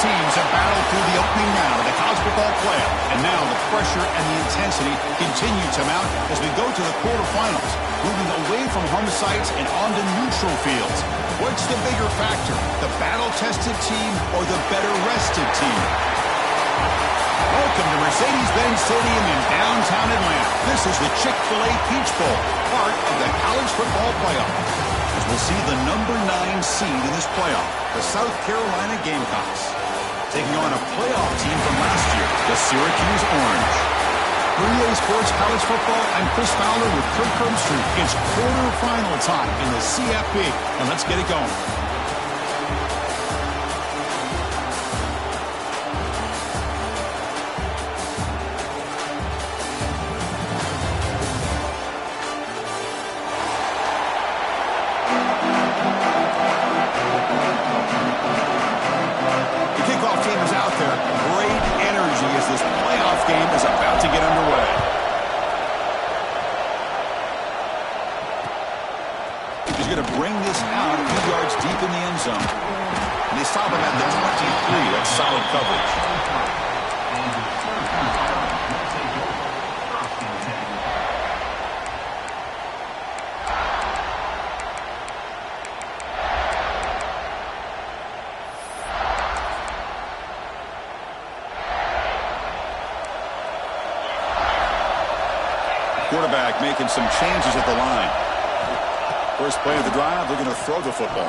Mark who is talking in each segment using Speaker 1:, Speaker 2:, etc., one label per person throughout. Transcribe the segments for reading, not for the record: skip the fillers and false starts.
Speaker 1: teams have battled through the opening round of the college football playoff, and now the pressure and the intensity continue to mount as we go to the quarterfinals, moving away from home sites and onto neutral fields. What's the bigger factor, the battle-tested team or the better-rested team? Welcome to Mercedes-Benz Stadium in downtown Atlanta. This is the Chick-fil-A Peach Bowl, part of the college football playoff. As we'll see the number 9 seed in this playoff, the South Carolina Gamecocks, taking on a playoff team from last year, the Syracuse Orange. For EA Sports College Football, I'm Chris Fowler with Kirk Herbstreit. It's quarterfinal time in the CFP, and let's get it going.
Speaker 2: Quarterback making some changes at the line. First play of the drive, they're going to throw the football.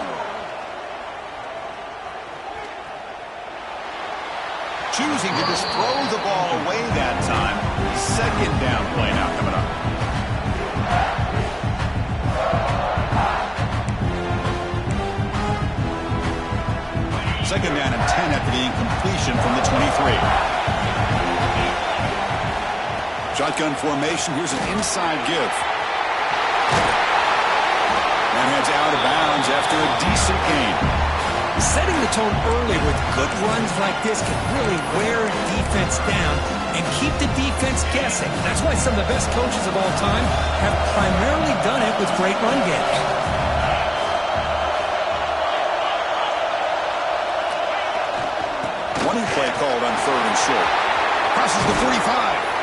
Speaker 1: Choosing to just throw the ball away that time. Second down play now coming up. Second down and 10 after the incompletion from the 23.
Speaker 2: Shotgun formation. Here's an inside give. And heads out of bounds after a decent gain.
Speaker 3: Setting the tone early with good runs like this can really wear defense down and keep the defense guessing. That's why some of the best coaches of all time have primarily done it with great run games.
Speaker 2: Running play called on 3rd and short.
Speaker 1: Crosses the 35.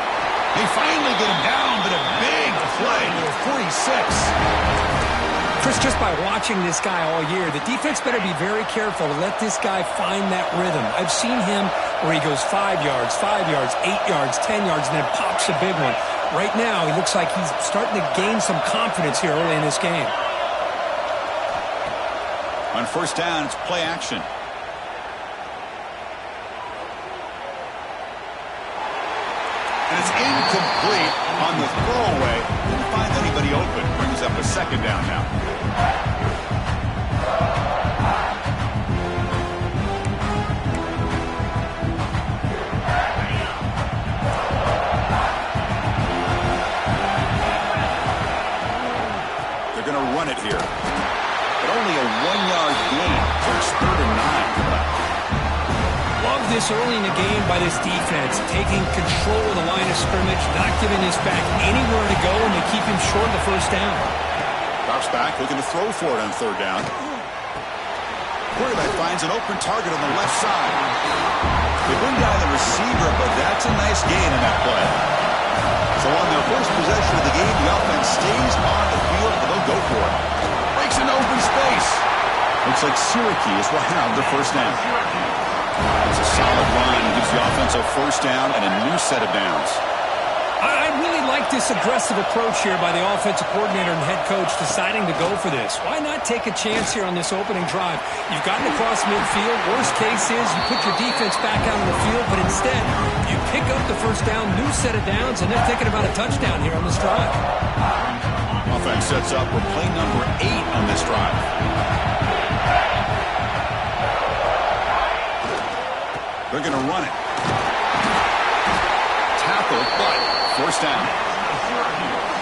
Speaker 1: They finally get him down, but a big play to the 46.
Speaker 3: Chris, just by watching this guy all year, the defense better be very careful to let this guy find that rhythm. I've seen him where he goes 5 yards, 8 yards, 10 yards, and then pops a big one. Right now, he looks like he's starting to gain some confidence here early in this game.
Speaker 1: On first down, it's play action. And it's incomplete on the throwaway. Didn't find anybody open. Brings up a second down now. They're going to run it here. But only a 1-yard gain. So it's 3rd and 9 coming up.
Speaker 3: Love this early in the game by this defense, taking control of the line of scrimmage, not giving this back anywhere to go, and they keep him short of the first down.
Speaker 2: Drops back, looking to throw for it on 3rd down.
Speaker 1: Quarterback finds an open target on the left side. They bring down the receiver, but that's a nice gain in that play. So on their first possession of the game, the offense stays on the field, and they'll go for it. Breaks into open space. Looks like Syracuse will have the first down. It's a solid line. It gives the offense a first down and a new set of downs.
Speaker 3: I really like this aggressive approach here by the offensive coordinator and head coach deciding to go for this. Why not take a chance here on this opening drive? You've gotten across midfield. Worst case is you put your defense back out on the field, but instead you pick up the first down, new set of downs, and they're thinking about a touchdown here on this drive.
Speaker 1: Offense sets up for play number 8 on this drive. They're going to run it. Tackle, but first down.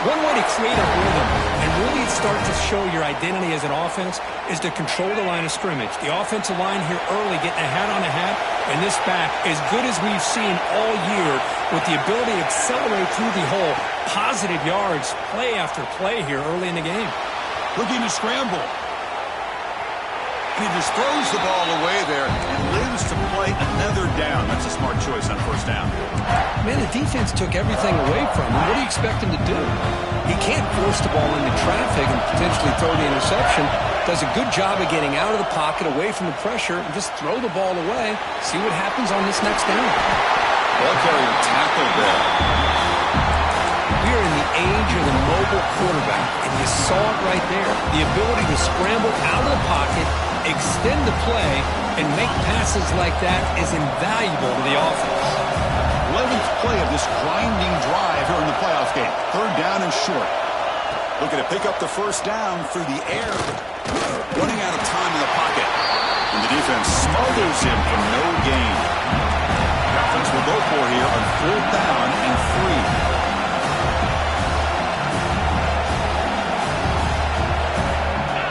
Speaker 3: One way to create a rhythm and really start to show your identity as an offense is to control the line of scrimmage. The offensive line here early getting a hat on a hat, and this back as good as we've seen all year with the ability to accelerate through the hole. Positive yards, play after play here early in the game.
Speaker 1: Looking to scramble. He just throws the ball away there and lives to play another down. That's a smart choice on first down.
Speaker 3: Man, the defense took everything away from him. What do you expect him to do? He can't force the ball into traffic and potentially throw the interception. Does a good job of getting out of the pocket, away from the pressure, and just throw the ball away. See what happens on this next down.
Speaker 2: Ball carrier tackled there.
Speaker 3: We are in the age of the mobile quarterback, and you saw it right there. The ability to scramble out of the pocket, extend the play, and make passes like that is invaluable to the offense.
Speaker 1: 11th play of this grinding drive here in the playoff game. Third down and short.
Speaker 2: Looking to pick up the first down through the air. Running out of time in the pocket. And the defense smothers him for no gain. The offense will go for here on 4th down and 3.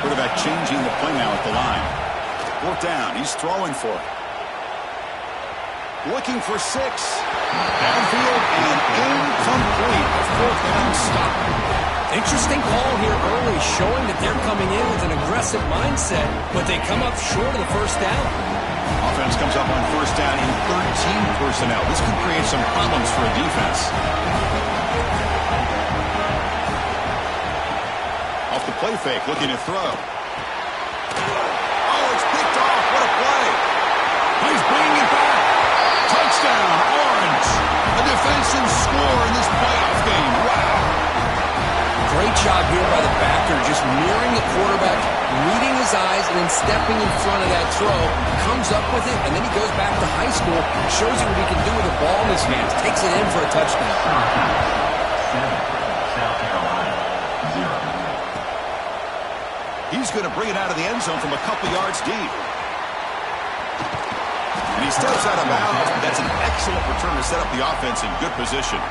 Speaker 2: Quarterback changing the play now at the line. 4th down. He's throwing for it. Looking for 6. Downfield and incomplete. A 4th down stop.
Speaker 3: Interesting call here early, showing that they're coming in with an aggressive mindset, but they come up short of the first down.
Speaker 1: Offense comes up on first down in 13 personnel. This could create some problems for a defense. Off the play fake, looking to throw. Oh, it's picked off. What a play. He's bringing it back. Touchdown, Orange. A defensive score in this playoff game. Wow.
Speaker 3: Great job here by the backer, just mirroring the quarterback, reading his eyes, and then stepping in front of that throw. Comes up with it, and then he goes back to high school, shows you what he can do with a ball in his hands, takes it in for a touchdown.
Speaker 1: He's going to bring it out of the end zone from a couple yards deep. And he steps out of bounds. That's an excellent return to set up the offense in good position.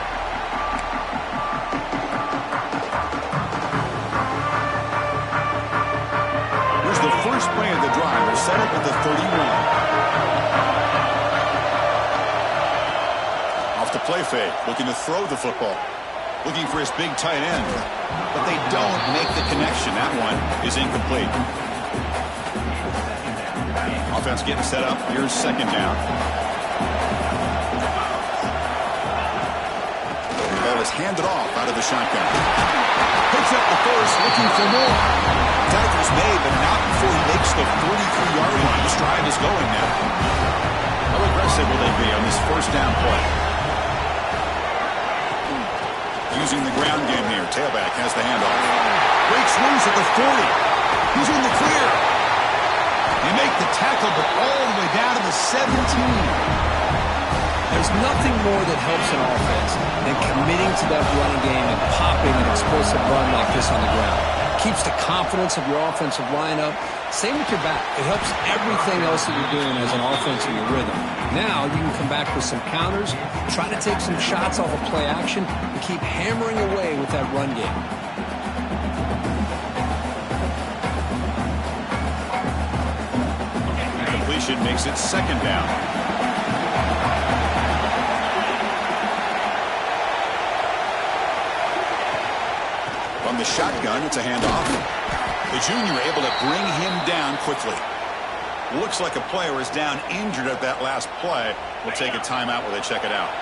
Speaker 1: Here's the first play of the drive. We'll set up at the 31. Off the play fake, looking to throw the football. Looking for his big tight end. But they don't make the connection. That one is incomplete. Offense getting set up. Here's second down. The ball is handed off out of the shotgun. Picks up the first, looking for more. Tackle's made, but not before he makes the 43-yard line. This drive is going now. How aggressive will they be on this first down play? Using the ground game here. Tailback has the handoff. Breaks loose at the 40. He's in the clear. They make the tackle, but all the way down to the 17.
Speaker 3: There's nothing more that helps an offense than committing to that running game and popping an explosive run like this on the ground. Keeps the confidence of your offensive lineup. Same with your back. It helps everything else that you're doing as an offense in your rhythm. Now you can come back with some counters, try to take some shots off of play action, and keep hammering away with that run game.
Speaker 1: Completion makes it second down. From the shotgun, it's a handoff. The junior able to bring him down quickly. Looks like a player is down injured at that last play. We'll take a timeout while they check it out.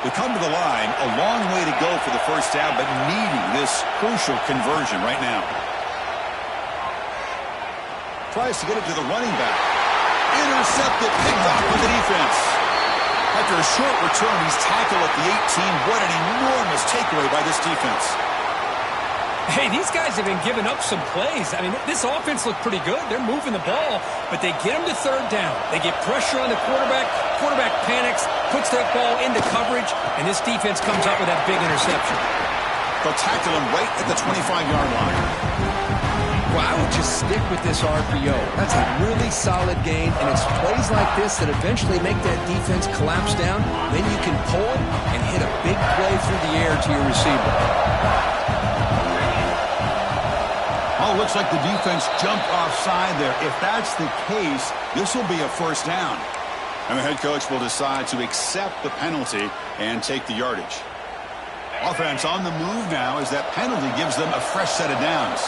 Speaker 1: We come to the line, a long way to go for the first down, but needing this crucial conversion right now. Tries to get it to the running back. Intercepted, picked off by the defense. After a short return, he's tackled at the 18. What an enormous takeaway by this defense.
Speaker 3: Hey, these guys have been giving up some plays. I mean, this offense looked pretty good. They're moving the ball, but they get him to third down. They get pressure on the quarterback. Quarterback panics, puts that ball into coverage, and this defense comes up with that big interception.
Speaker 1: They'll tackle him right at the 25-yard line.
Speaker 3: Well, I would just stick with this RPO. That's a really solid game, and it's plays like this that eventually make that defense collapse down. Then you can pull it and hit a big play through the air to your receiver.
Speaker 1: Oh, looks like the defense jumped offside there. If that's the case, this will be a first down.
Speaker 2: And the head coach will decide to accept the penalty and take the yardage.
Speaker 1: Offense on the move now as that penalty gives them a fresh set of downs.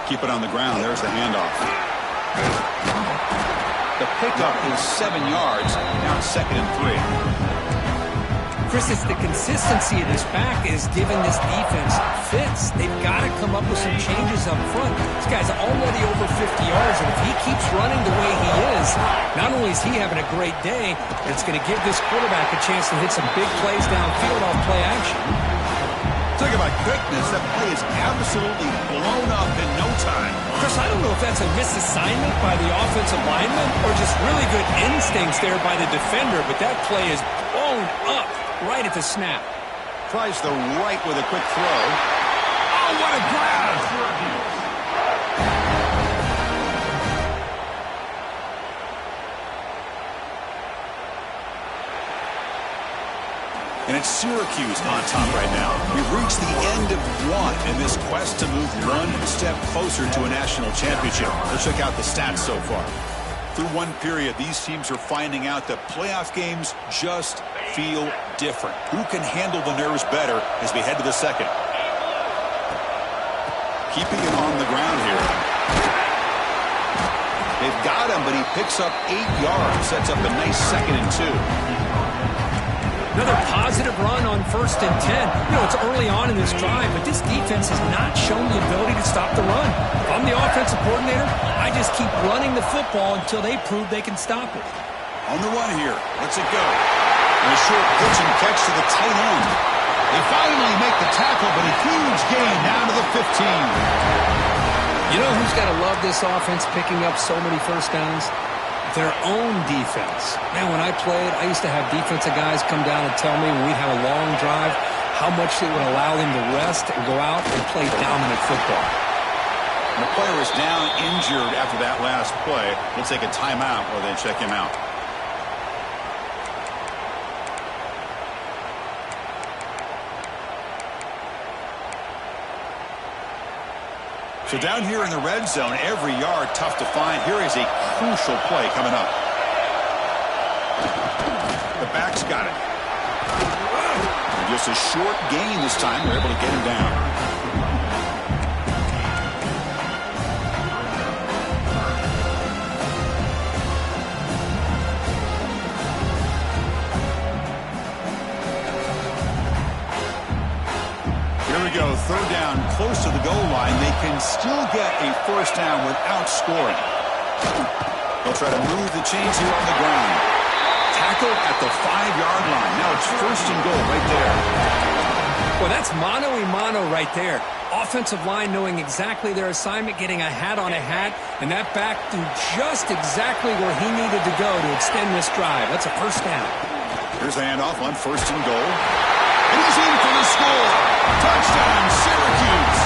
Speaker 2: Keep it on the ground. There's the handoff. The pickup is 7 yards. Now it's 2nd and 3.
Speaker 3: Chris, it's the consistency of this back is giving this defense fits. They've got to come up with some changes up front. This guy's already over 50 yards, and if he keeps running the way he is, not only is he having a great day, but it's going to give this quarterback a chance to hit some big plays downfield off play action.
Speaker 1: Talk about quickness. That play is absolutely blown up in no time.
Speaker 3: Chris, I don't know if that's a misassignment by the offensive lineman or just really good instincts there by the defender, but that play is blown up right at the snap.
Speaker 1: Tries the right with a quick throw. Oh, what a grab!
Speaker 2: And it's Syracuse on top right now. We've reached the end of one in this quest to move one step closer to a national championship. Let's check out the stats so far. Through one period, these teams are finding out that playoff games just feel different. Who can handle the nerves better as we head to the second? Keeping it on the ground here. They've got him, but he picks up 8 yards. Sets up a nice 2nd and 2.
Speaker 3: Another positive run on 1st and 10. You know, it's early on in this drive, but this defense has not shown the ability to stop the run. If I'm the offensive coordinator, I just keep running the football until they prove they can stop it.
Speaker 2: On the run here. Let's it go. And a short pitch and catch to the tight end.
Speaker 1: They finally make the tackle, but a huge gain down to the 15.
Speaker 3: You know who's got to love this offense picking up so many first downs? Their own defense. Man, when I played, I used to have defensive guys come down and tell me when we'd have a long drive how much it would allow them to rest and go out and play dominant football.
Speaker 2: And the player is down injured after that last play. We'll take a timeout while they check him out. So down here in the red zone, every yard tough to find. Here is a crucial play coming up. The back's got it. And just a short gain this time. They're able to get him down. Here we go, 3rd down, close to the goal line. They can still get a first down without scoring. They'll try to move the chains here on the ground. Tackle at the 5-yard line. Now it's 1st and goal right there.
Speaker 3: Well, that's mano-a-mano right there. Offensive line knowing exactly their assignment, getting a hat on a hat, and that back threw just exactly where he needed to go to extend this drive. That's a first down.
Speaker 2: Here's the handoff on 1st and goal.
Speaker 1: And he's in for the score. Touchdown, Syracuse.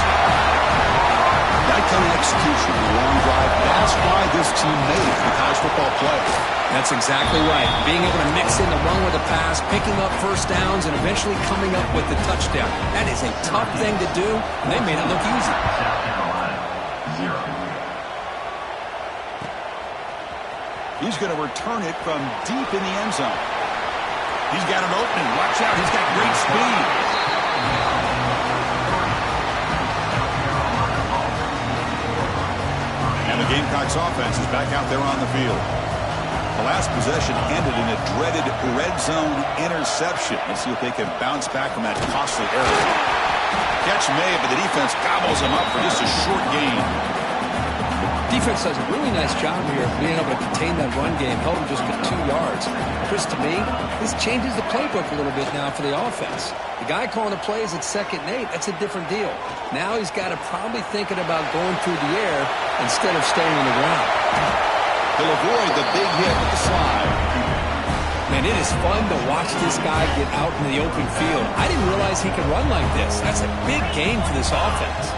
Speaker 2: That kind of execution in a long drive, that's why this team made it to the college football playoff.
Speaker 3: That's exactly right. Being able to mix in the run with the pass, picking up first downs, and eventually coming up with the touchdown. That is a tough thing to do, and they made it look easy.
Speaker 2: He's going to return it from deep in the end zone. He's got an opening. Watch out. He's got great speed. And the Gamecocks offense is back out there on the field. The last possession ended in a dreaded red zone interception. Let's see if they can bounce back from that costly error. Catch made, but the defense gobbles him up for just a short gain.
Speaker 3: Defense does a really nice job here of being able to contain that run game. Held him just for 2 yards. Chris, to me, this changes the playbook a little bit now for the offense. The guy calling the plays at 2nd and 8, that's a different deal. Now he's got to probably thinking about going through the air instead of staying on the ground.
Speaker 2: He'll avoid the big hit with the slide.
Speaker 3: Man, it is fun to watch this guy get out in the open field. I didn't realize he could run like this. That's a big gain for this offense.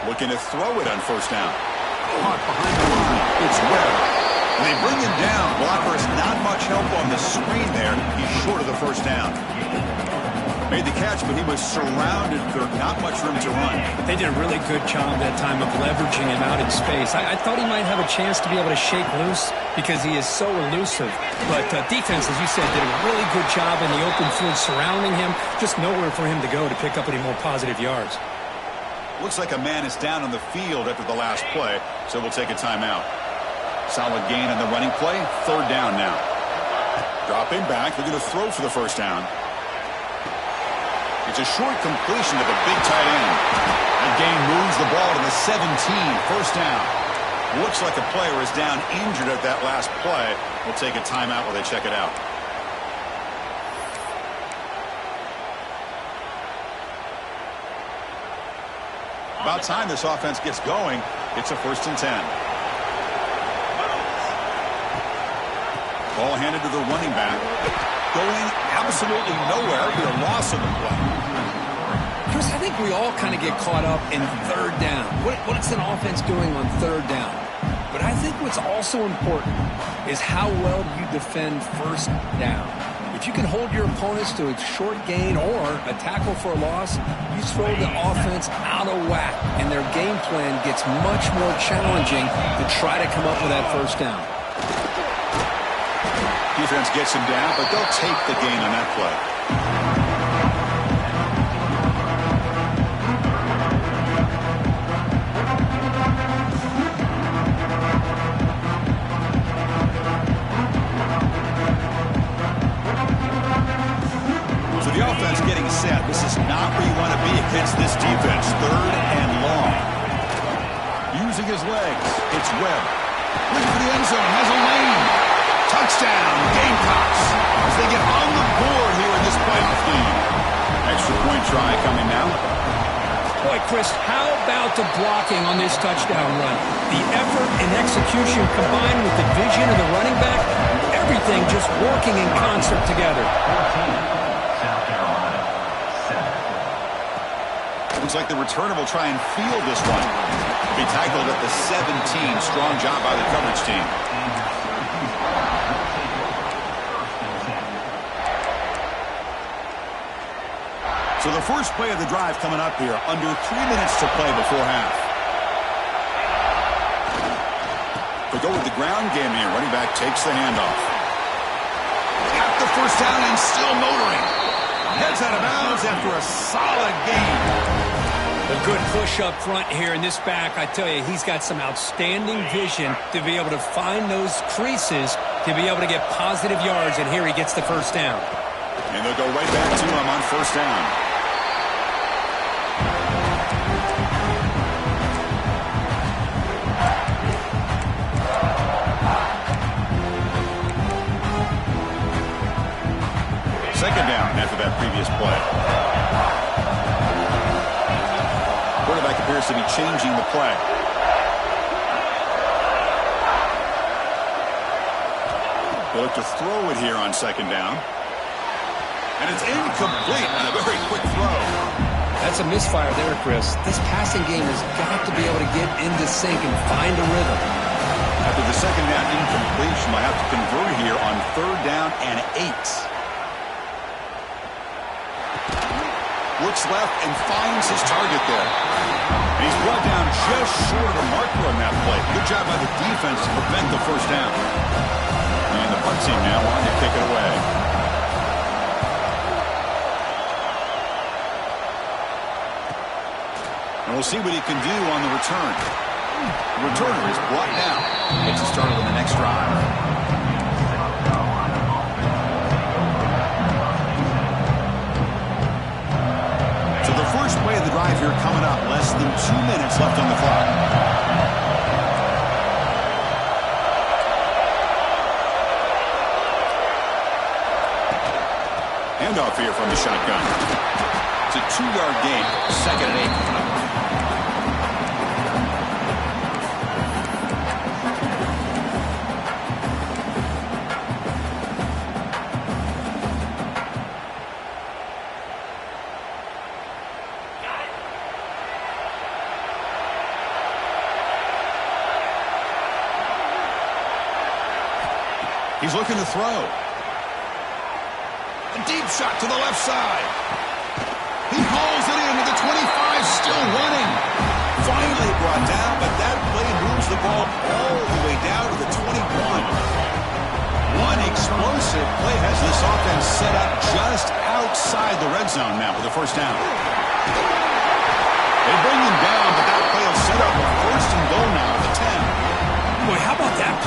Speaker 2: Looking to throw it on 1st down. Caught behind the line. It's Webb. And they bring him down. Blockers not much help on the screen there. He's short of the first down. Made the catch, but he was surrounded, Kirk. Not much room to run.
Speaker 3: They did a really good job that time of leveraging him out in space. I thought he might have a chance to be able to shake loose because he is so elusive. But defense, as you said, did a really good job in the open field surrounding him. Just nowhere for him to go to pick up any more positive yards.
Speaker 2: Looks like a man is down on the field after the last play, so we'll take a timeout. Solid gain on the running play. Third down now. Dropping back. They're going to throw for the first down. It's a short completion to the big tight end. That gain moves the ball to the 17. First down. Looks like a player is down injured at that last play. We'll take a timeout while they check it out. About time this offense gets going. It's a 1st and 10. Ball handed to the running back. Going absolutely nowhere. Be a loss of the play.
Speaker 3: Chris, I think we all kind of get caught up in third down. What's an offense doing on third down? But I think what's also important is how well you defend first down. If you can hold your opponents to a short gain or a tackle for a loss, you throw the offense out of whack, and their game plan gets much more challenging to try to come up with that first down.
Speaker 2: Defense gets him down, but they'll take the gain on that play. So the offense getting set. This is not where you want to be against this defense. Third and long. Using his legs. It's Webb. Looking for the end zone. Has a lane. Touchdown, Gamecocks, as they get on the board here in this playoff game. Extra point try coming now.
Speaker 3: Boy, Chris, how about the blocking on this touchdown run? The effort and execution combined with the vision of the running back, everything just working in concert together.
Speaker 2: Looks like the returner will try and field this one. Be tackled at the 17. Strong job by the coverage team. So the first play of the drive coming up here. Under 3 minutes to play before half. They go with the ground game here. Running back takes the handoff. Got the first down and still motoring. Heads out of bounds after a solid gain.
Speaker 3: A good push up front here in this back. I tell you, he's got some outstanding vision to be able to find those creases to be able to get positive yards, and here he gets the first down.
Speaker 2: And they'll go right back to him on first down. Second down after that previous play. Quarterback appears to be changing the play. They look to throw it here on second down. And it's incomplete on a very quick throw.
Speaker 3: That's a misfire there, Chris. This passing game has got to be able to get into sync and find a rhythm.
Speaker 2: After the second down incompletion, they'll have to convert here on third down and 8. Looks left and finds his target there. And he's brought down just short of the marker on that play. Good job by the defense to prevent the first down. And the punt team now wanting to kick it away. And we'll see what he can do on the return. The returner is brought down. Gets it started on the next drive. First play of the drive here coming up. Less than 2 minutes left on the clock. Handoff here from the shotgun. It's a 2-yard gain. Second and 8 coming up. He's looking to throw. A deep shot to the left side. He hauls it in to the 25, still running. Finally brought down, but that play moves the ball all the way down to the 21. One explosive play has this offense set up just outside the red zone now with the first down. They bring him down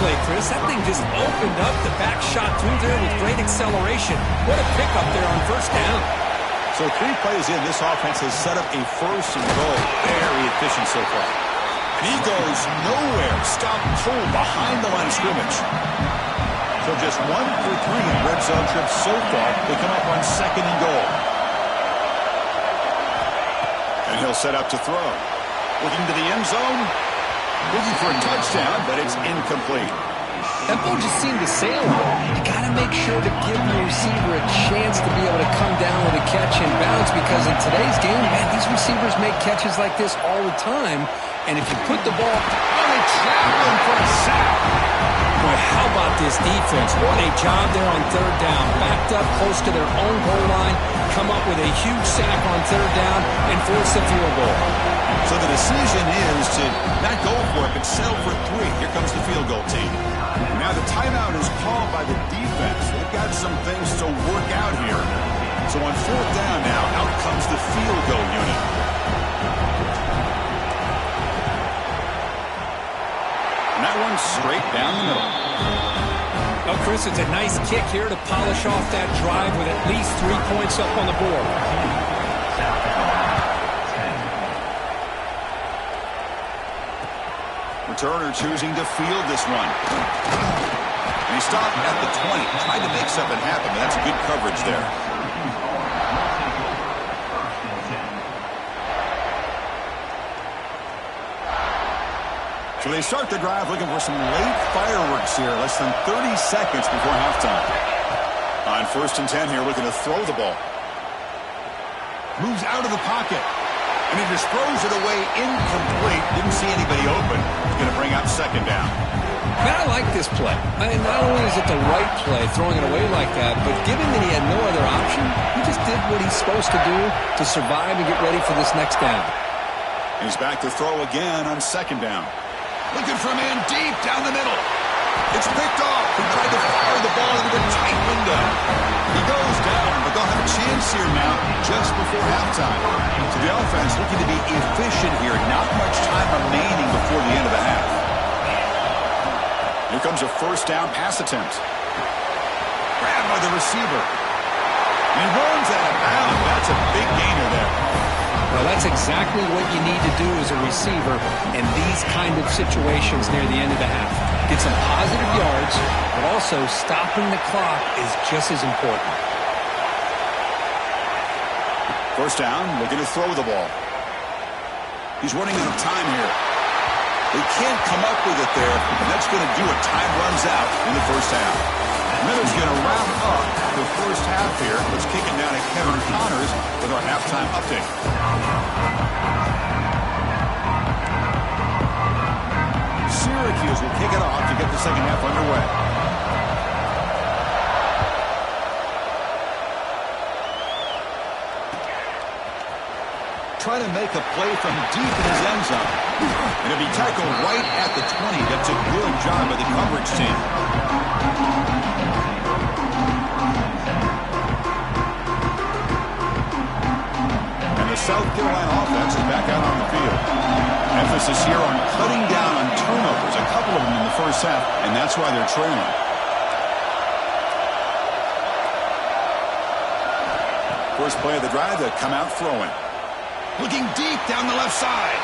Speaker 3: play, Chris. That thing just opened up. The back shot through there with great acceleration. What a pickup there on first down.
Speaker 2: So 3 plays in, this offense has set up a first and goal. Very efficient so far. And he goes nowhere. Stopped cold behind the line of scrimmage. So just 1 for 3 in red zone trips so far. They come up on second and goal. And he'll set up to throw. Looking to the end zone. Looking for a touchdown, but it's incomplete.
Speaker 3: That ball just seemed to sail him. You got to make sure to give your receiver a chance to be able to come down with a catch and bounce, because in today's game, man, these receivers make catches like this all the time. And if you put the ball,
Speaker 2: they travel him for a sack.
Speaker 3: Boy, how about this defense? What a job there on third down. Backed up close to their own goal line, come up with a huge sack on third down, and force a field goal.
Speaker 2: So the decision is to not go for it, but settle for 3. Here comes the field goal team. Now the timeout is called by the defense. They've got some things to work out here. So on fourth down now, out comes the field goal unit. And that one's straight down the middle.
Speaker 3: Well, Chris, it's a nice kick here to polish off that drive with at least 3 points up on the board.
Speaker 2: Returner choosing to field this one. And he stopped at the 20, trying to make something happen, but that's good coverage there. So they start the drive looking for some late fireworks here, less than 30 seconds before halftime. On first and 10 here, looking to throw the ball. Moves out of the pocket. And he just throws it away incomplete. Didn't see anybody open. He's going to bring up second down.
Speaker 3: Man, I like this play. Not only is it the right play, throwing it away like that, but given that he had no other option, he just did what he's supposed to do to survive and get ready for this next down.
Speaker 2: And he's back to throw again on second down. Looking for a man deep down the middle. It's picked off. He tried to fire the ball into a tight window. He goes down, but they'll have a chance here now just before halftime. So the offense looking to be efficient here. Not much time remaining before the end of the half. Here comes a first down pass attempt. Grabbed by the receiver. And he runs out of bounds. That's a big gainer there.
Speaker 3: Well, that's exactly what you need to do as a receiver in these kind of situations near the end of the half. Get some positive yards, but also stopping the clock is just as important.
Speaker 2: First down, looking to throw the ball. He's running out of time here. They can't come up with it there, and that's going to do it. Time runs out in the first half. Miller's going to wrap up the first half here. Let's kick it down to Kevin Connors with our halftime update. Syracuse will kick it off to get the second half underway. Trying to make a play from deep in his end zone. And it'll be tackled right at the 20. That's a good job by the coverage team. And the South Carolina offense is back out on the field. Emphasis here on cutting down on turnovers, a couple of them in the first half, and that's why they're trailing. First play of the drive, they come out throwing. Looking deep down the left side.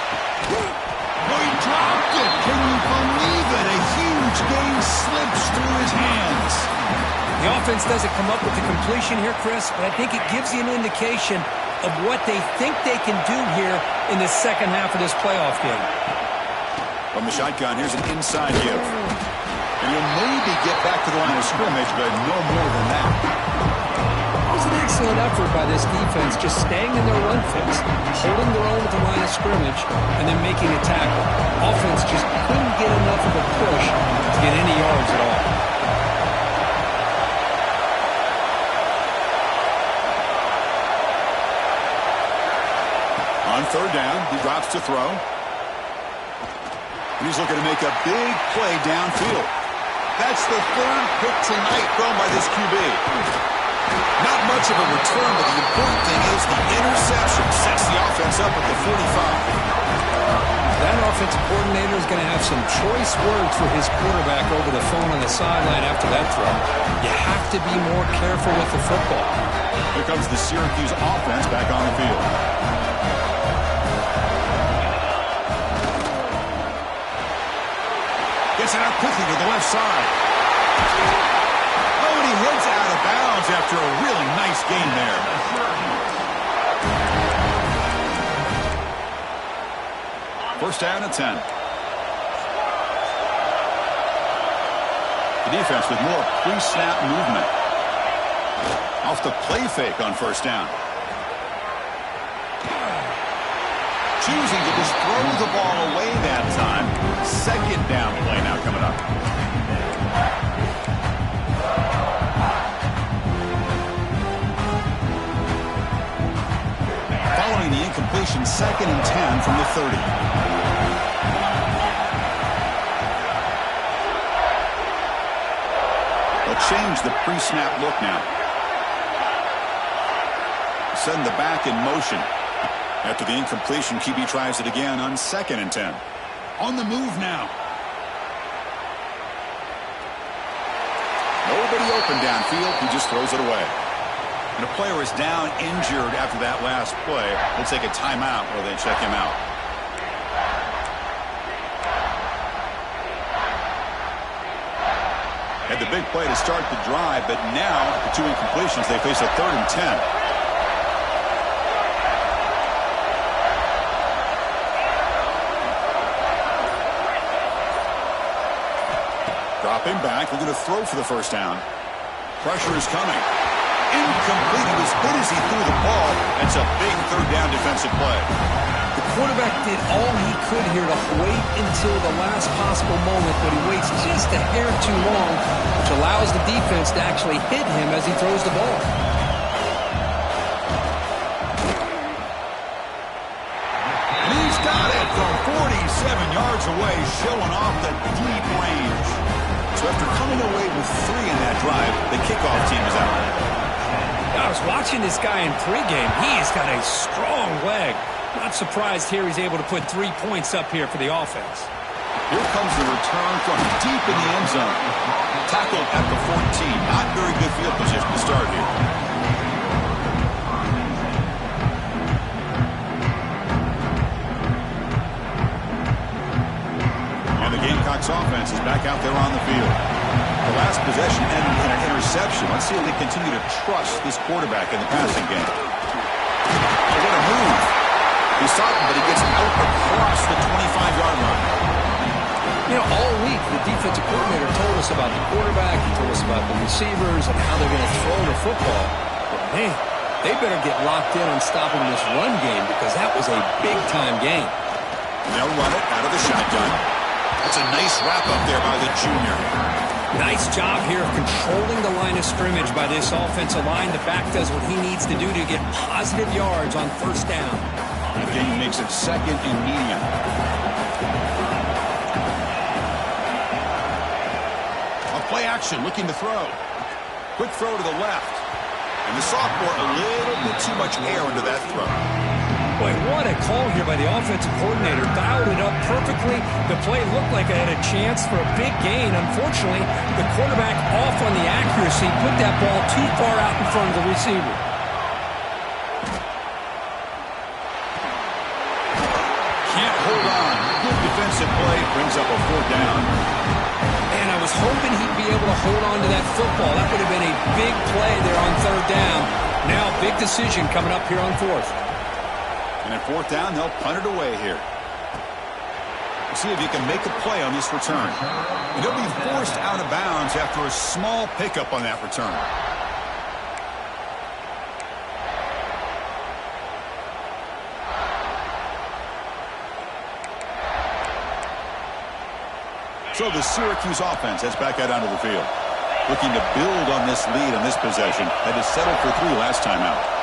Speaker 2: Oh, he dropped it. Can you believe it? A huge gain slips through his hands.
Speaker 3: The offense doesn't come up with the completion here, Chris, but I think it gives you an indication of what they think they can do here in the second half of this playoff game.
Speaker 2: From the shotgun, here's an inside give. And you'll maybe get back to the line of scrimmage, but no more than that.
Speaker 3: It was an excellent effort by this defense, just staying in their run fix, holding their own at the line of scrimmage, and then making a tackle. Offense just couldn't get enough of a push to get any yards at all.
Speaker 2: On third down, he drops to throw. And he's looking to make a big play downfield. That's the third pick tonight thrown by this QB. Not much of a return, but the important thing is the interception sets the offense up at the 45.
Speaker 3: That offensive coordinator coordinator is going to have some choice words for his quarterback over the phone on the sideline after that throw. You have to be more careful with the football.
Speaker 2: Here comes the Syracuse offense back on the field. Gets it out quickly to the left side. Oh, and he heads out of bounds after a really nice game there. First down and 10. The defense with more pre-snap movement. Off the play fake on first down. Choosing to just throw the ball away that time. Second down play now coming up. Following the incompletion, second and 10 from the 30. They'll change the pre-snap look now. Send the back in motion. After the incompletion, QB tries it again on second and 10. On the move now. Nobody open downfield. He just throws it away. And a player is down injured after that last play. We'll take a timeout while they check him out. Had the big play to start the drive, but now, after 2 incompletions, they face a third and 10. Dropping back, looking to throw for the first down. Pressure is coming. Incomplete. He was hit as he threw the ball. That's a big third down defensive play.
Speaker 3: The quarterback did all he could here to wait until the last possible moment, but he waits just a hair too long, which allows the defense to actually hit him as he throws the ball.
Speaker 2: And he's got it from 47 yards away, showing off the deep range. So after coming away with 3 in that drive, the kickoff team is out.
Speaker 3: I was watching this guy in pregame. He's got a strong leg. Not surprised here he's able to put 3 points up here for the offense.
Speaker 2: Here comes the return from deep in the end zone. Tackled at the 14. Not very good field position to start here. And the Gamecocks offense is back out there on the field. The last possession ended in an interception. Let's see if they continue to trust this quarterback in the passing game. Oh, what a move. He saw him, but he gets out across the 25-yard line.
Speaker 3: You know, all week the defensive coordinator told us about the quarterback. He told us about the receivers and how they're going to throw the football. But, man, they better get locked in on stopping this run game because that was a big-time game.
Speaker 2: They'll run it out of the shotgun. That's a nice wrap-up there by the junior.
Speaker 3: Nice job here of controlling the line of scrimmage by this offensive line. The back does what he needs to do to get positive yards on first down.
Speaker 2: The game makes it second and medium. A play action, looking to throw. Quick throw to the left. And the sophomore, a little bit too much air into that throw.
Speaker 3: Boy, what a call here by the offensive coordinator. Dialed it up perfectly. The play looked like it had a chance for a big gain. Unfortunately, the quarterback off on the accuracy, put that ball too far out in front of the receiver.
Speaker 2: Can't hold on. Good defensive play. Brings up a fourth down.
Speaker 3: And I was hoping he'd be able to hold on to that football. That would have been a big play there on third down. Now, big decision coming up here on fourth.
Speaker 2: And at fourth down, they'll punt it away here. See if you can make a play on this return. And he'll be forced out of bounds after a small pickup on that return. So the Syracuse offense heads back out onto the field. Looking to build on this lead on this possession. Had to settle for 3 last time out.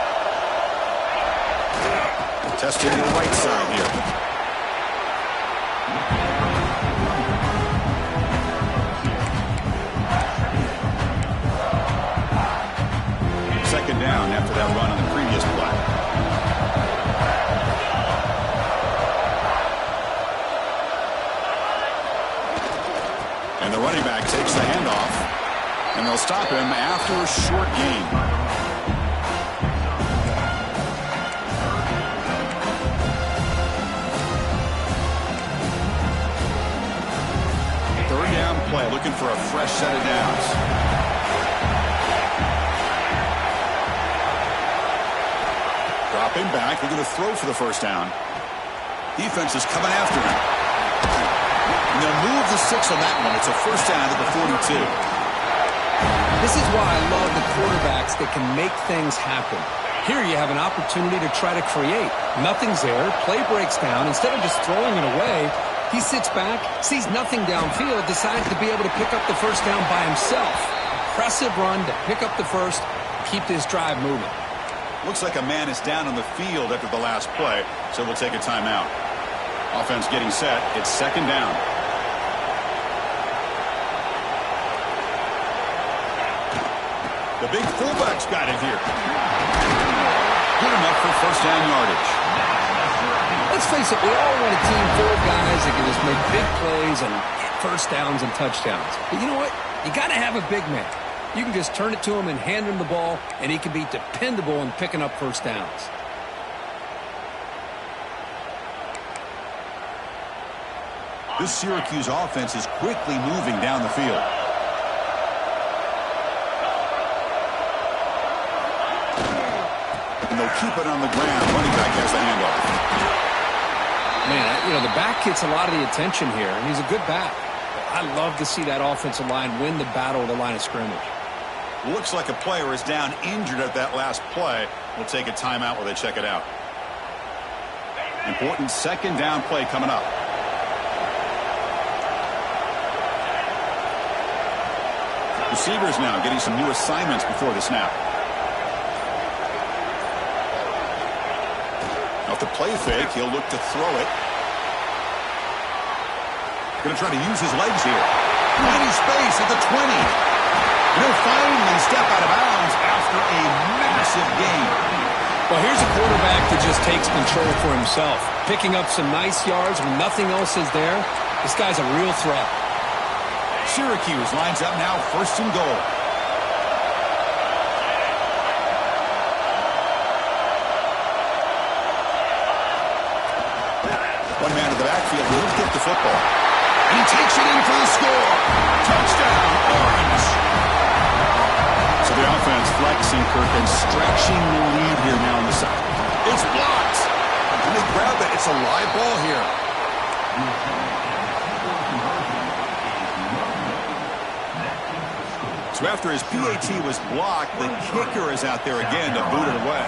Speaker 2: Testing the right side here. Second down after that run on the previous play. takes the handoff, and they'll stop him after a short gain. Third down play, looking for a fresh set of downs. Dropping back, they're going to throw for the first down. Defense is coming after him. And they'll move the 6 on that one. It's a first down at the 42.
Speaker 3: This is why I love the quarterbacks that can make things happen. Here you have an opportunity to try to create. Nothing's there. Play breaks down. Instead of just throwing it away, he sits back, sees nothing downfield, decides to be able to pick up the first down by himself. Impressive run to pick up the first, keep this drive moving.
Speaker 2: Looks like a man is down on the field after the last play, so we'll take a timeout. Offense getting set. It's second down. The big fullback's got it here. Good enough for first down yardage.
Speaker 3: Let's face it, we all want a team full of guys that can just make big plays and get first downs and touchdowns. But you know what? You got to have a big man. You can just turn it to him and hand him the ball, and he can be dependable in picking up first downs.
Speaker 2: This Syracuse offense is quickly moving down the field. And they'll keep it on the ground. Running back has the handoff.
Speaker 3: Man, the back gets a lot of the attention here, and he's a good back. I love to see that offensive line win the battle at the line of scrimmage.
Speaker 2: Looks like a player is down injured at that last play. We'll take a timeout while they check it out. Important second down play coming up. Receivers now getting some new assignments before the snap. Off the play fake, he'll look to throw it. Going to try to use his legs here. Plenty space at the 20. And he'll finally step out of bounds after a massive gain.
Speaker 3: Well, here's a quarterback that just takes control for himself. Picking up some nice yards when nothing else is there. This guy's a real threat.
Speaker 2: Syracuse lines up now, first and goal. One man in the backfield will get the football. And he takes it in for the score. Touchdown, Orange. So the offense flexing, Kirk, and stretching the lead here now on the side. It's blocked. And they grab it. It's a live ball here. So after his PAT was blocked, the kicker is out there again to boot it away.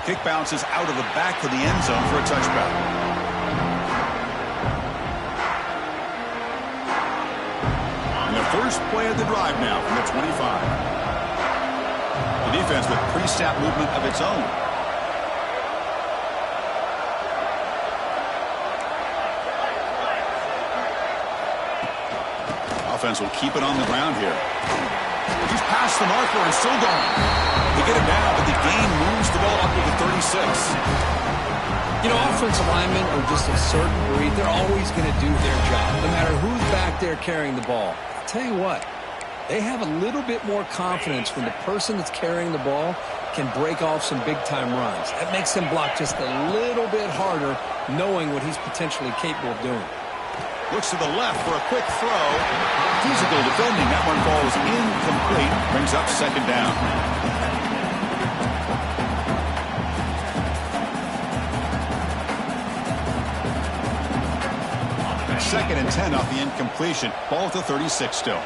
Speaker 2: Kick bounces out of the back of the end zone for a touchback. And the first play of the drive now from the 25. The defense with pre-snap movement of its own. Offense will keep it on the ground here. He's past the marker and still going. They get it down, but the gain moves the ball up to the 36.
Speaker 3: Offensive linemen are just a certain breed. They're always going to do their job, no matter who's back there carrying the ball. I'll tell you what, they have a little bit more confidence when the person that's carrying the ball can break off some big-time runs. That makes them block just a little bit harder, knowing what he's potentially capable of doing.
Speaker 2: Looks to the left for a quick throw. Physical defending. That one falls incomplete. Brings up second down. Second and 10 off the incompletion. Ball to 36 still.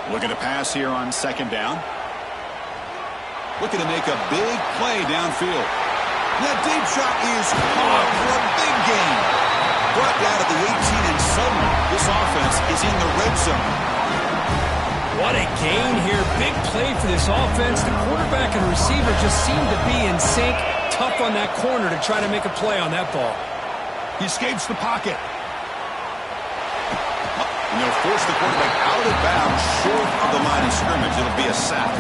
Speaker 2: Looking to pass here on second down. Looking to make a big play downfield. That deep shot is caught for a big gain. Brought down at the 18, and suddenly this offense is in the red zone.
Speaker 3: What a gain here. Big play for this offense. The quarterback and receiver just seem to be in sync. Tough on that corner to try to make a play on that ball.
Speaker 2: He escapes the pocket. And they'll force the quarterback out of bounds short of the line of scrimmage. It'll be a sack.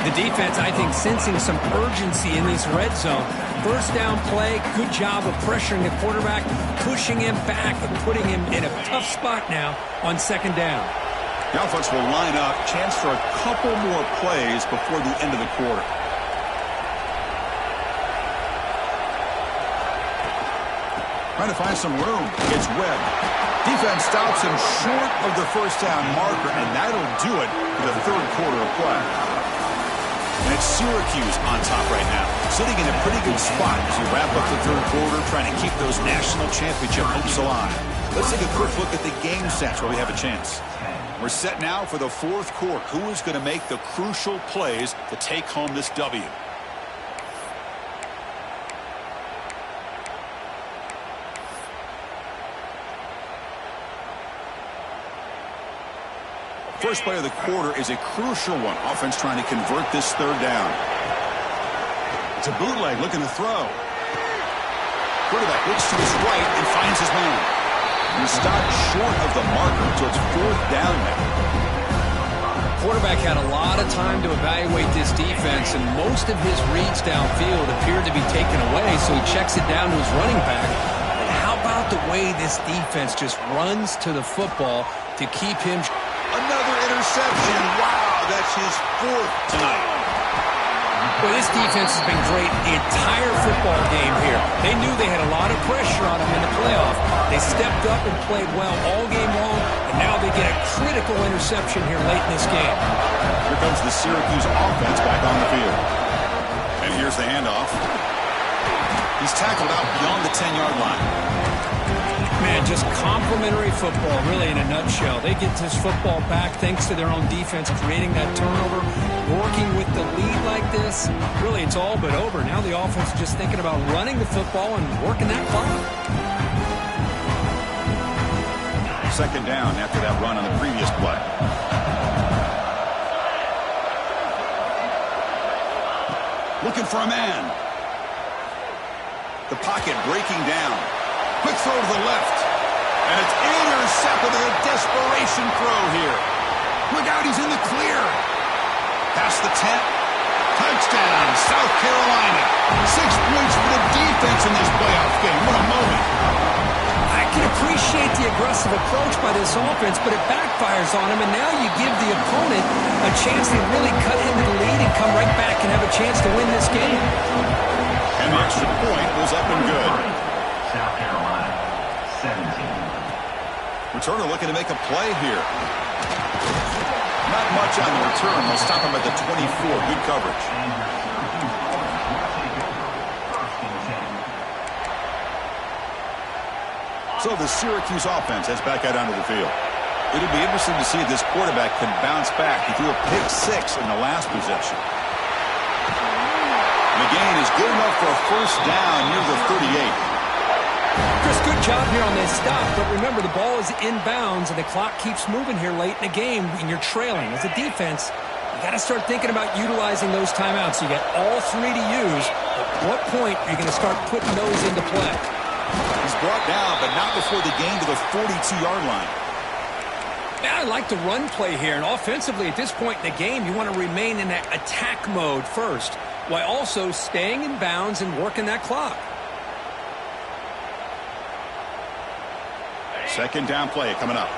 Speaker 3: The defense, I think, sensing some urgency in this red zone. First down play, good job of pressuring the quarterback, pushing him back and putting him in a tough spot now on second down.
Speaker 2: The offense will line up, chance for a couple more plays before the end of the quarter. Trying to find some room. It's Webb. Defense stops him short of the first down marker, and that'll do it for the third quarter of play. And it's Syracuse on top right now, sitting in a pretty good spot as we wrap up the third quarter, trying to keep those national championship hopes alive. Let's take a quick look at the game stats where we have a chance. We're set now for the fourth quarter. Who is going to make the crucial plays to take home this W? First play of the quarter is a crucial one. Offense trying to convert this third down. It's a bootleg looking to throw. Quarterback looks to his right and finds his man. He stopped short of the marker, so it's fourth down now.
Speaker 3: Quarterback had a lot of time to evaluate this defense, and most of his reads downfield appeared to be taken away, so he checks it down to his running back. But how about the way this defense just runs to the football to keep him...
Speaker 2: Another interception. Wow, that's his fourth tonight.
Speaker 3: Well, this defense has been great the entire football game here. They knew they had a lot of pressure on them in the playoff. They stepped up and played well all game long, and now they get a critical interception here late in this game.
Speaker 2: Here comes the Syracuse offense back on the field. And here's the handoff. He's tackled out beyond the 10-yard line.
Speaker 3: Man, just complimentary football, really, in a nutshell. They get this football back thanks to their own defense, creating that turnover, working with the lead like this. Really, it's all but over. Now the offense is just thinking about running the football and working that clock.
Speaker 2: Second down after that run on the previous play. Looking for a man. The pocket breaking down. Quick throw to the left. And it's intercepted with a desperation throw here. Look out, he's in the clear. Past the 10. Touchdown, South Carolina. 6 points for the defense in this playoff game. What a moment.
Speaker 3: I can appreciate the aggressive approach by this offense, but it backfires on him, and now you give the opponent a chance to really cut into the lead and come right back and have a chance to win this game.
Speaker 2: And the extra point was up and good.
Speaker 4: South Carolina, 17.
Speaker 2: Returner looking to make a play here. Not much on the return. They'll stop him at the 24. Good coverage. So the Syracuse offense heads back out onto the field. It'll be interesting to see if this quarterback can bounce back. He threw a pick 6 in the last possession. The gain is good enough for a first down near the 38.
Speaker 3: Chris, good job here on this stop, but remember, the ball is inbounds, and the clock keeps moving here late in the game, and you're trailing. As a defense, you got to start thinking about utilizing those timeouts. You got all 3 to use. At what point are you going to start putting those into play?
Speaker 2: He's brought down, but not before the gain to the 42-yard line.
Speaker 3: Yeah, I like the run play here, and offensively at this point in the game, you want to remain in that attack mode first, while also staying in bounds and working that clock.
Speaker 2: Second down play coming up.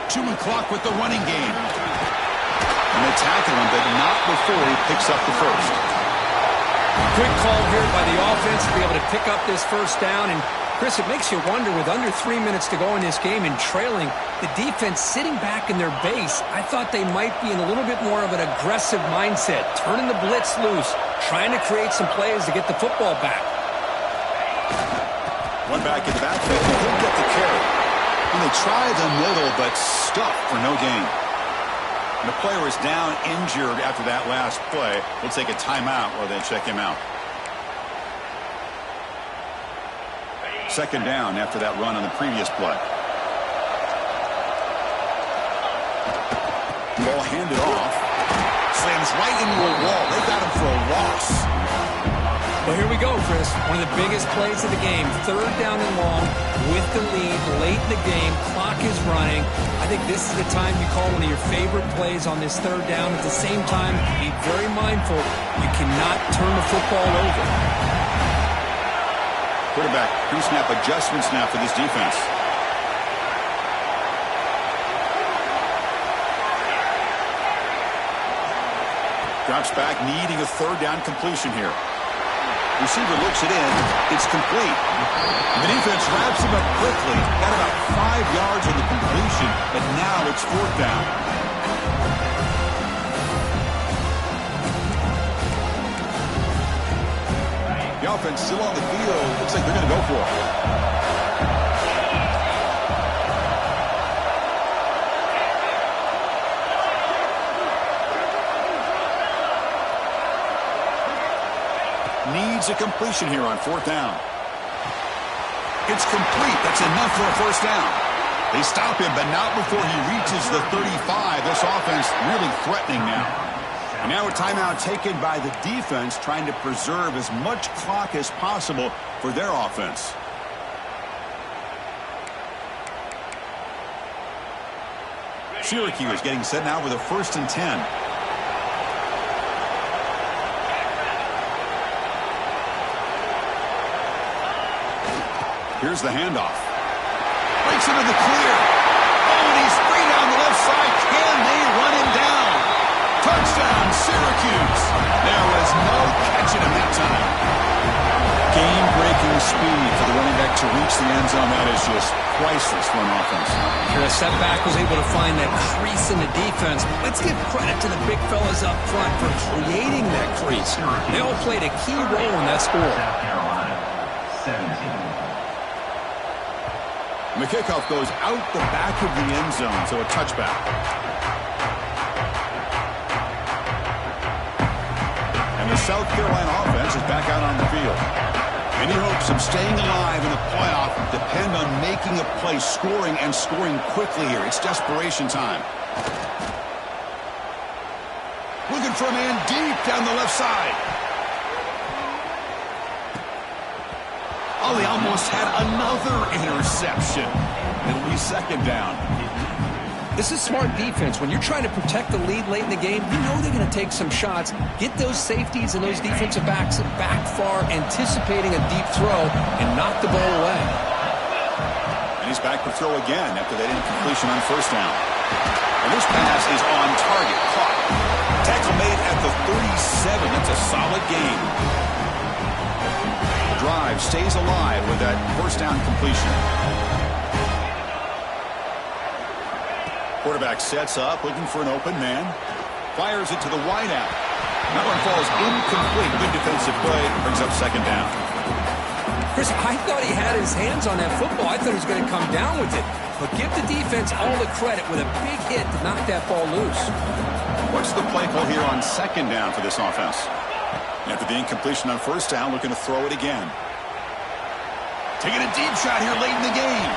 Speaker 2: Two-man clock with the running game. And they tackle him, but not before he picks up the first.
Speaker 3: Quick call here by the offense to be able to pick up this first down. And, Chris, it makes you wonder, with under 3 minutes to go in this game and trailing, the defense sitting back in their base, I thought they might be in a little bit more of an aggressive mindset, turning the blitz loose, trying to create some plays to get the football back.
Speaker 2: One back in the backfield. He'll get the carry. And they try the middle, but stuck for no gain. And the player is down injured after that last play. We'll take a timeout or then check him out. Second down after that run on the previous play. Ball handed off. Slams right into a wall. They got him for a loss.
Speaker 3: Well, here we go, Chris. One of the biggest plays of the game. 3rd down and long with the lead late in the game. Clock is running. I think this is the time you call one of your favorite plays on this 3rd down. At the same time, be very mindful. You cannot turn the football over.
Speaker 2: Quarterback pre-snap adjustments now for this defense. Drops back, needing a 3rd down completion here. Receiver looks it in. It's complete. And the defense wraps him up quickly. Got about 5 yards on the completion, but now it's 4th down. The offense still on the field. Looks like they're going to go for it. Needs a completion here on 4th down. It's complete. That's enough for a 1st down. They stop him, but not before he reaches the 35. This offense really threatening now. And now a timeout taken by the defense, trying to preserve as much clock as possible for their offense. Syracuse getting set now with a 1st and 10. Here's the handoff. Breaks into the clear. Oh, and he's free down the left side. Can they run him down? Touchdown, Syracuse. There was no catching him that time. Game-breaking speed for the running back to reach the end zone. That is just priceless for an offense.
Speaker 3: The setback was able to find that crease in the defense. Let's give credit to the big fellas up front for creating that crease. They all played a key role in that score.
Speaker 4: South Carolina, 17.
Speaker 2: And the kickoff goes out the back of the end zone, so a touchback. And the South Carolina offense is back out on the field. Any hopes of staying alive in the playoff depend on making a play, scoring, and scoring quickly here. It's desperation time. Looking for a man deep down the left side. Oh, they almost had another interception. It'll be 2nd down.
Speaker 3: This is smart defense. When you're trying to protect the lead late in the game, you know they're going to take some shots. Get those safeties and those defensive backs back far, anticipating a deep throw, and knock the ball away.
Speaker 2: And he's back to throw again after that incompletion on 1st down. And this pass is on target. Caught. Tackle made at the 37. That's a solid game. Drive stays alive with that 1st down completion. Quarterback sets up, looking for an open man. Fires it to the wideout. That one falls incomplete. Good defensive play. Brings up 2nd down.
Speaker 3: Chris, I thought he had his hands on that football. I thought he was going to come down with it. But give the defense all the credit with a big hit to knock that ball loose.
Speaker 2: What's the play call here on 2nd down for this offense? After the incompletion on 1st down, looking to throw it again. Taking a deep shot here late in the game.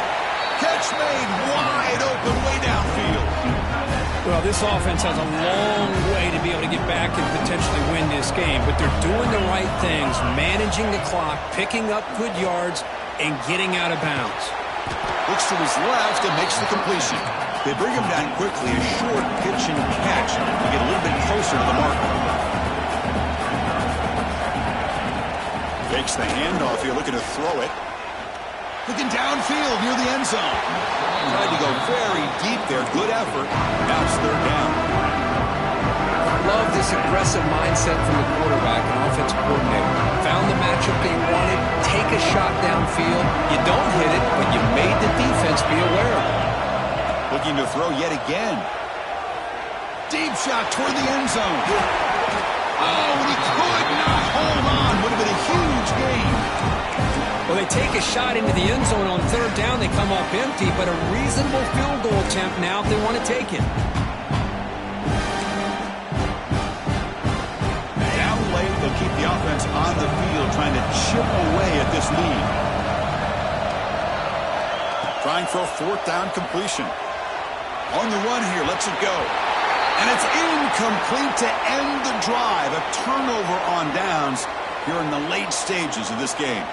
Speaker 2: Catch made wide open way downfield.
Speaker 3: Well, this offense has a long way to be able to get back and potentially win this game, but they're doing the right things, managing the clock, picking up good yards, and getting out of bounds.
Speaker 2: Looks to his left and makes the completion. They bring him down quickly, a short pitch and catch to get a little bit closer to the marker. Fakes the handoff here, looking to throw it. Looking downfield near the end zone. Tried to go very deep there. Good effort. Now it's 3rd down.
Speaker 3: Love this aggressive mindset from the quarterback and offensive coordinator. Found the matchup they wanted. Take a shot downfield. You don't hit it, but you made the defense be aware of it.
Speaker 2: Looking to throw yet again. Deep shot toward the end zone. Oh, and he could not hold on. Would have been a huge gain.
Speaker 3: Well, they take a shot into the end zone on 3rd down. They come up empty, but a reasonable field goal attempt now if they want to take it.
Speaker 2: Down late, they'll keep the offense on the field, trying to chip away at this lead. Trying for a 4th down completion. On the run here, lets it go. And it's incomplete to end the drive. A turnover on downs. here in the late stages of this game.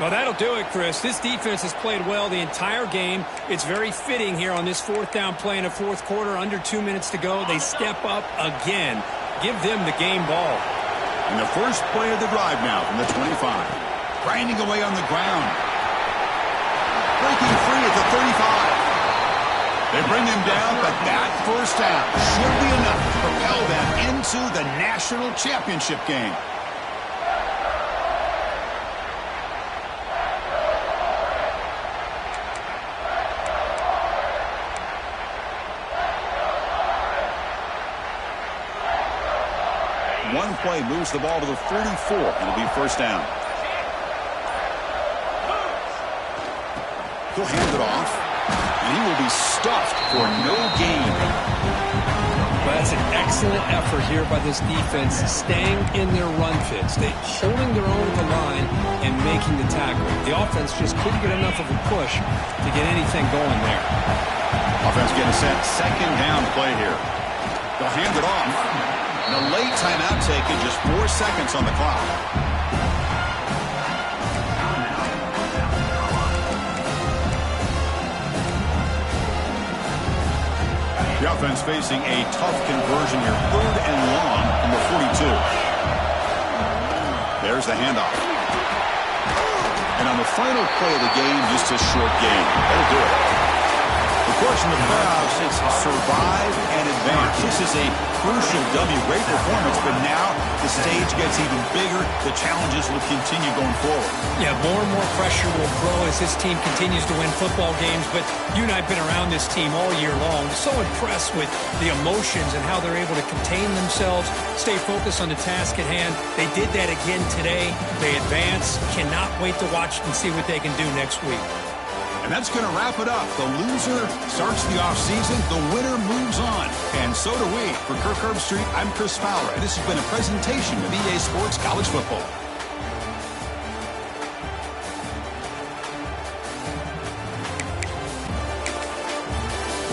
Speaker 3: Well, that'll do it, Chris. This defense has played well the entire game. It's very fitting here on this fourth down play in the fourth quarter. Under 2 minutes to go. They step up again. Give them the game ball.
Speaker 2: And the first play of the drive now from the 25. Grinding away on the ground. Breaking free at the 35. They bring him down, but that first down should be enough to propel them into the national championship game. One play moves the ball to the 44. It'll be first down. He'll hand it off, and he will be stuffed for no gain.
Speaker 3: Well, that's an excellent effort here by this defense, staying in their run fits. They holding their own at the line and making the tackle. The offense just couldn't get enough of a push to get anything going there.
Speaker 2: Offense getting set. Second down play here. They'll hand it off. The late timeout taken, just 4 seconds on the clock. The offense facing a tough conversion here. 3rd and long from the 42. There's the handoff. And on the final play of the game, just a short gain. That'll do it. Of course, in the playoffs, it's survive and advance. This is a crucial W. Great performance, but now the stage gets even bigger. The challenges will continue going forward.
Speaker 3: Yeah, more and more pressure will grow as this team continues to win football games. But you and I have been around this team all year long. So impressed with the emotions and how they're able to contain themselves, stay focused on the task at hand. They did that again today. They advance. Cannot wait to watch and see what they can do next week.
Speaker 2: And that's going to wrap it up. The loser starts the offseason. The winner moves on. And so do we. For Kirk Herbstreit, I'm Chris Fowler. And this has been a presentation of EA Sports College Football.